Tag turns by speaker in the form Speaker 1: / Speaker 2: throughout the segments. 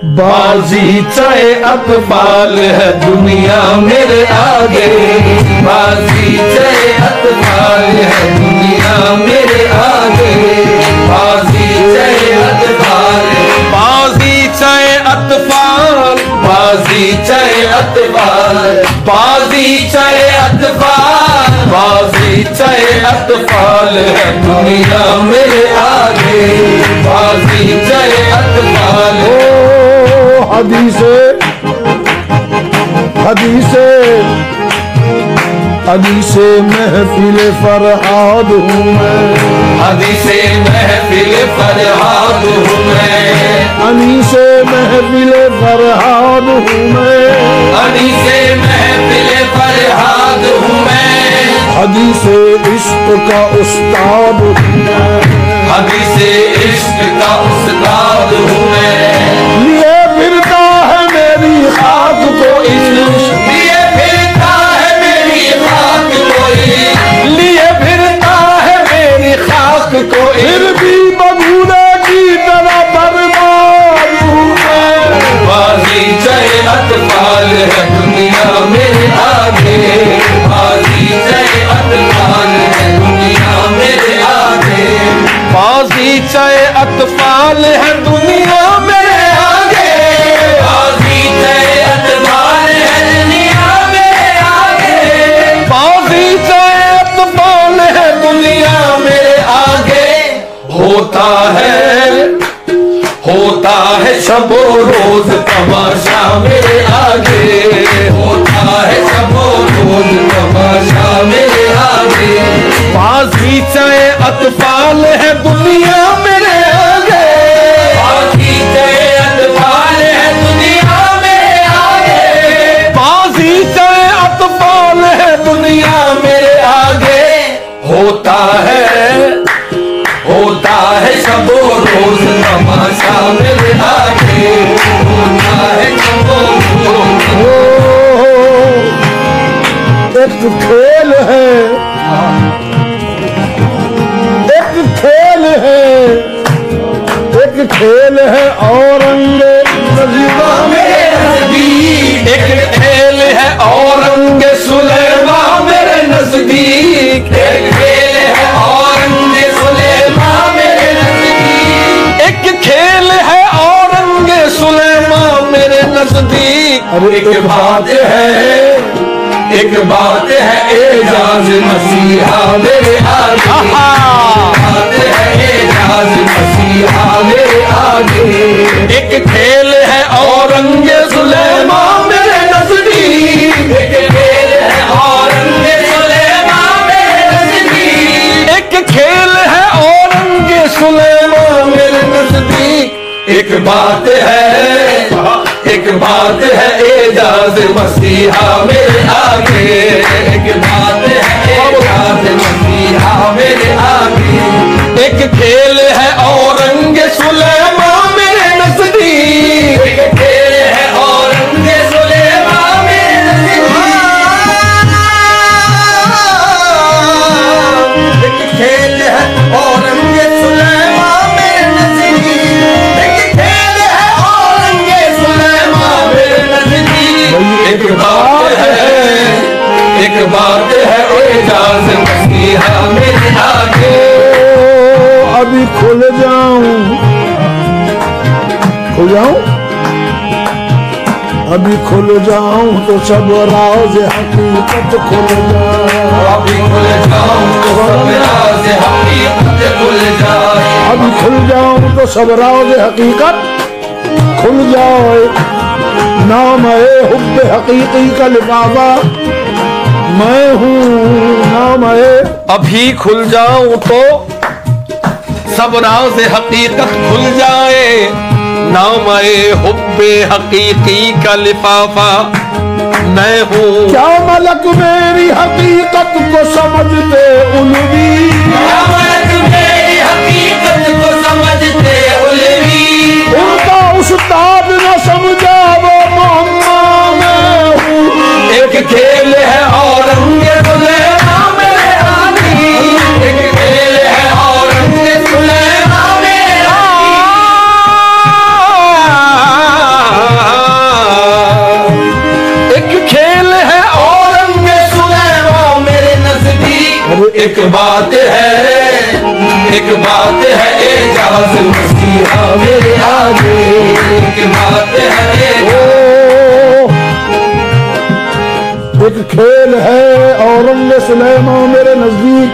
Speaker 1: बाजी चाहे अतफाल है दुनिया मेरे आगे, बाजी चाहे अतफाल है दुनिया मेरे आगे, बाजी चाहे अतफाल, बाजी चाहे अतफाल, बाजी चाहे अतफाल, बाजी चाहे अतफाल, बाजी चाहे अतफाल है दुनिया मेरे आगे, बाजी चाहे अतफाल।
Speaker 2: हदीसे हदीसे हदीसे महफिल फरहाद हूँ मैं,
Speaker 1: हदीसे महफिल फरहाद हूँ मैं,
Speaker 2: हदीसे महफिल फरहाद हूँ मैं,
Speaker 1: हदीसे महफिल फरहाद हूँ मैं,
Speaker 2: हदीसे इश्क का उस्ताद हूँ मैं,
Speaker 1: हदीसे इश्क का उस्ताद हूँ मैं।
Speaker 2: लिए फिरता है मेरी खाक को इश्क,
Speaker 1: लिए फिरता है मेरी खाक को इश्क,
Speaker 2: लिए फिरता है मेरी खाक को फिर भी बबूले की तरह बर्बाद हूँ मैं।
Speaker 1: बाजी चाहे अतफाल है दुनिया मेरे आगे, बाजी चाहे अतफाल है दुनिया मेरे आगे,
Speaker 2: बाजी चाहे अतफाल है दुनिया मेरे आगे,
Speaker 1: बाजी चाहे अतफाल है दुनिया मेरे आगे,
Speaker 2: बाजी चाहे अतफाल है दुनिया मेरे आगे।
Speaker 1: होता है शबो रोज तमाशा मेरे आगे, होता है शबो रोज तमाशा मेरे आगे,
Speaker 2: बाजी चाहे अतफाल है दुनिया मेरे आगे,
Speaker 1: बाजी चाहे अतफाल है दुनिया मेरे आगे,
Speaker 2: बाजी चाहे अतफाल है दुनिया मेरे आगे।
Speaker 1: होता है शबो रोज तमाशा मेरे आगे, होता है शबो रोज।
Speaker 2: एक खेल है, एक खेल है, एक खेल है औरंगज़ेब
Speaker 1: मेरे नजदीक, एक खेल है औरंगे सुलेमा मेरे नजदीक, एक खेल है औरंगे सुलेमा मेरे नजदीक,
Speaker 2: एक खेल है औरंगे सुलेमा मेरे नजदीक।
Speaker 1: अरे एक बात है एजाज मसीहा मेरे आगे, बात है एजाज मसीहा मेरे आगे,
Speaker 2: एक खेल है औरंगे सुलेमा मेरे नजदीक,
Speaker 1: एक खेल है औरंगे सुलेमा मेरे नजदीक,
Speaker 2: एक खेल है औरंगे सुलेमा मेरे नजदीक।
Speaker 1: एक बात है एजाज मसीहा मेरे आगे, एक बात है एजाज मसीहा मेरे आगे,
Speaker 2: एक खेल है औरंगे सुलेमा मेरे नजदीक,
Speaker 1: एक खेल है औरंगे सुलेमा मेरे नजदीक, एक खेल है औरंगे सुलेमा मेरे नजदीक, एक खेल है औरंगे सुलेमा मेरे नजदीक। एक बात है एजाज मसीहा मेरे आगे,
Speaker 2: अभी खुल जाऊं, अभी खुल जाऊं तो सब राज हकीकत खुल जाए,
Speaker 1: अभी खुल जाऊं तो सब राज हकीकत खुल जाए,
Speaker 2: अभी खुल जाऊं तो सब राज हकीकत खुल जाए। नाम है हुब्बे हकीकी का लिफाफा मैं हूँ, नाम है
Speaker 1: अभी खुल जाऊं तो सब राज हकीकत खुल जाए, नाम है हुब्बे हकीकी का लिफाफा मैं हूँ।
Speaker 2: क्या मलक मेरी हकीकत को समझते उलवी,
Speaker 1: क्या मलक मेरी हकीकत को समझते उलवी,
Speaker 2: उनका उस्ताद न समझा वो मोहम्मा मैं हूँ।
Speaker 1: एक खेल है औरंगे सुलेमा मेरे आगे, एक खेल है औरंगे सुलेमा मेरे आगे, बात है एजाज मसीहा मेरे आगे, एक बात है
Speaker 2: एक खेल है औरंग सुलेमान मेरे नजदीक,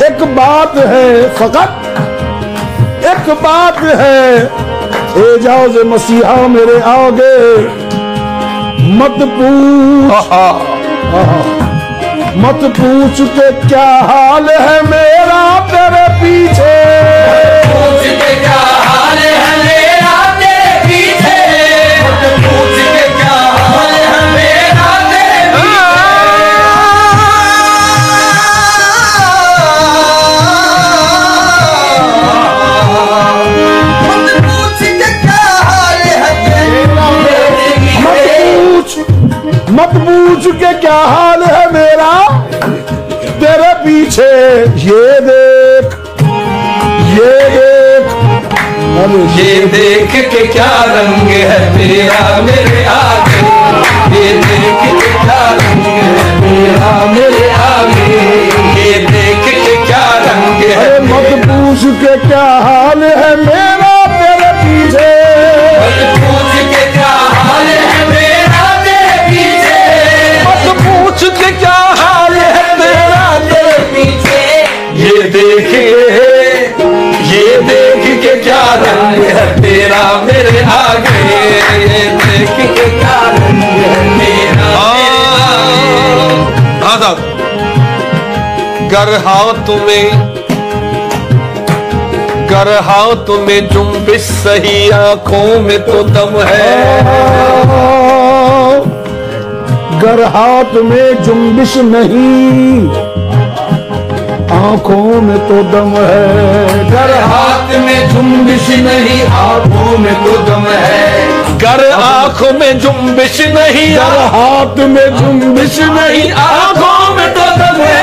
Speaker 2: एक बात है फकत एक बात है एजाज मसीहा मेरे आगे, मत पूछ के क्या हाल है मेरा तेरे पीछे,
Speaker 1: पूछ के क्या हाल है मेरा तेरे पीछे, मत पूछ के क्या हाल है मेरा तेरे
Speaker 2: मत पूछ के क्या हाल है मेरा तेरे पीछे, ये देख
Speaker 1: ये देख के क्या रंग है तेरा मेरे आगे, ये देख के क्या रंग है मेरा मेरे आगे, ये देख के क्या रंग है।
Speaker 2: मत पूछ के क्या हाल है मेरा तेरे पीछे,
Speaker 1: मत पूछ के क्या हाल है मेरा तेरे पीछे, मत पूछ के क्या हाल है मेरा तेरे पीछे, ये देख के क्या रंग है तेरा मेरे आगे, ये देख के क्या रंग है मेरा आगे। गर हाथ तुम्हें जुम्बिश सही, आंखों में तो दम है,
Speaker 2: गर हाथ में जुम्बिश नहीं आंखों में तो दम है,
Speaker 1: गर हाथ में जुम्बिश नहीं आंखों में तो दम है, गर आंखों में जुम्बिश नहीं,
Speaker 2: गर हाथ में जुम्बिश नहीं
Speaker 1: आंखों में तो दम है,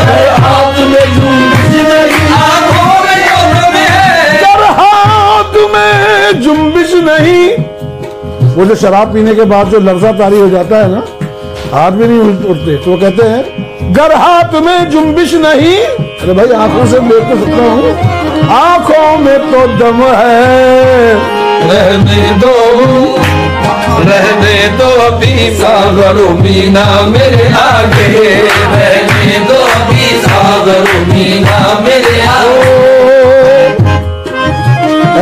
Speaker 1: गर हाथ में जुम्बिश नहीं आंखों में तो दम है,
Speaker 2: गर हाथ में जुम्बिश नहीं। वो जो शराब पीने के बाद जो लर्जा तारी हो जाता है ना, हाथ भी नहीं उठते, तो वो कहते हैं गर हाथ में जुम्बिश नहीं, अरे भाई आंखों से देख तो सकता हूँ, आंखों में तो दम है,
Speaker 1: रहने दो अभी सागरो मीना मेरे आगे, रहने दो अभी सागरो मीना मेरे आगे।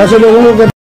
Speaker 2: ऐसे लोगों को